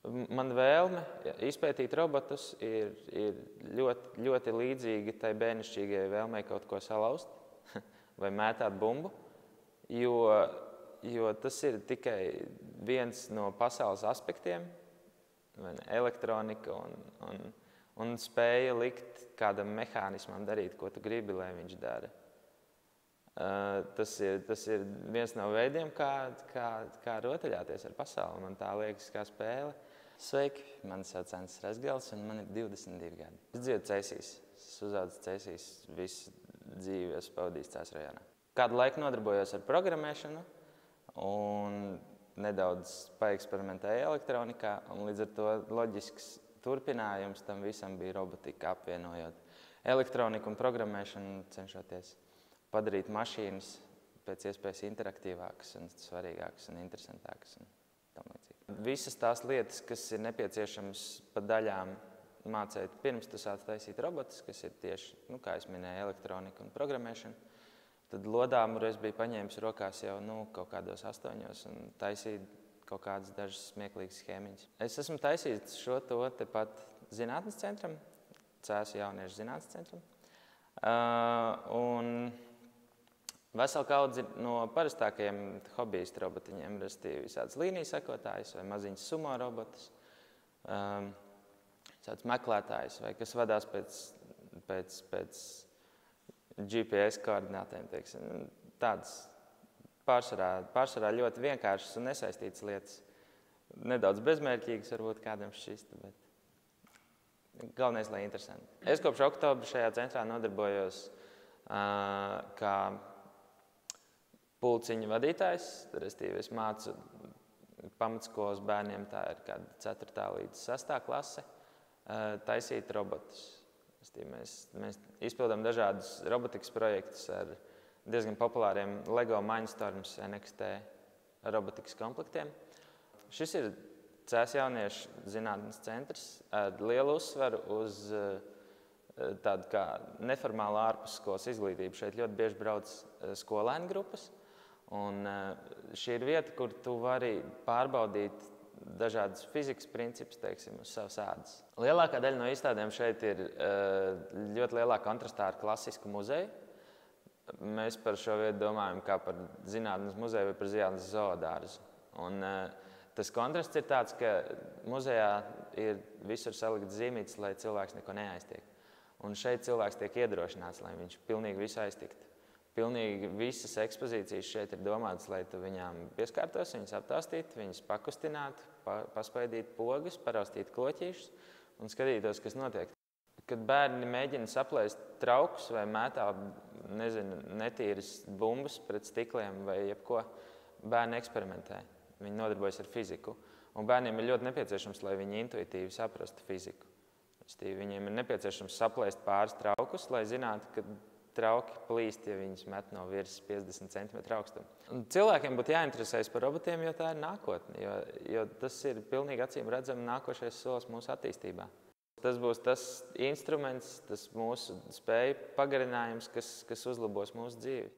Man vēlme izpētīt robotus ir ļoti, ļoti līdzīga tai bērnišķīgajai vēlmei kaut ko salauzt vai mētāt bumbu, jo tas ir tikai viens no pasaules aspektiem, elektronika un spēja likt kādam mehānismam darīt, ko tu gribi, lai viņš dara. Tas ir viens no veidiem, kā rotaļāties ar pasauli. Man tā liekas kā spēle. Sveiki, mani sauc Ants Rezgals un man ir 22 gadi. Es dzīvoju Cēsīs. Es uzaugu Cēsīs, visu dzīvi esmu pavadījis Cēsu rajonā. Kādu laiku nodarbojos ar programmēšanu un nedaudz paeksperimentēju elektronikā, un līdz ar to loģisks turpinājums tam visam bija robotika, apvienojot elektroniku un programmēšanu, cenšoties padarīt mašīnas pēc iespējas interaktīvākas un svarīgākas un interesantākas un tam līdzīgi. Visas tās lietas, kas ir nepieciešamas pa daļām mācīt pirms tu sāc taisīt robotus, kas ir tieši, kā es minēju, elektronika un programmēšana, tad lodāmuru es biju paņēmis rokās jau kaut kādos 8 un taisīju kaut kādas dažas smieklīgas schēmiņas. Es esmu taisījis šo to tepat zinātnes centram, Cēsu jauniešu zinātnes centram. Un vesela kaudzi no parastākajiem hobijistu robotiņiem, restīvi visādas līniju sekotājus vai maziņas sumo robotus, tāds meklētājs vai kas vadās pēc GPS koordinātēm, teiksim. Tādas pārsvarā ļoti vienkāršas un nesaistītas lietas. Nedaudz bezmērķīgas varbūt kādam šķist, bet galvenais, lai interesanti. Es kopš oktobra šajā centrā nodarbojos kā pulciņu vadītājs, restīvi es mācu pamatskolas bērniem, tā ir kāda 4. līdz 6. klase, taisīt robotus. Mēs izpildām dažādus robotikas projektus ar diezgan populāriem LEGO Mindstorms NXT robotikas komplektiem. Šis ir Cēsu jauniešu zinātnes centrs ar lielu uzsvaru uz tādu kā neformālu ārpusskolas izglītību. Šeit ļoti bieži brauc skolēnu grupas. Un šī ir vieta, kur tu vari pārbaudīt dažādas fizikas principus, teiksim, uz savas ādas. Lielākā daļa no izstādēm šeit ir ļoti lielā kontrastā ar klasisku muzeju. Mēs par šo vietu domājam kā par zinātnes muzeju vai par zinātnes zoodārzu. Un tas kontrasts ir tāds, ka muzejā ir visur salikts zīmītes, lai cilvēks neko neaiztiek. Un šeit cilvēks tiek iedrošināts, lai viņš pilnīgi visu aiztiktu. Pilnīgi visas ekspozīcijas šeit ir domātas, lai tu viņām pieskārtos, viņas aptaustītu, viņas pakustinātu, paspaidītu pogas, paraustītu kloķīšus un skatītos, kas notiek. Kad bērni mēģina saplēst traukus vai mētā, netīras bumbas pret stikliem vai jebko, bērni eksperimentē. Viņi nodarbojas ar fiziku. Un bērniem ir ļoti nepieciešams, lai viņi intuitīvi saprastu fiziku. Viņiem ir nepieciešams saplēst pāris traukus, lai zinātu, ka trauki plīst, ja viņus met no virsmas 50 cm augstuma. Cilvēkiem būtu jāinteresējas par robotiem, jo tā ir nākotne, jo tas ir pilnīgi acīm redzami nākošais solis mūsu attīstībā. Tas būs tas instruments, tas mūsu spēju pagarinājums, kas uzlabos mūsu dzīvi.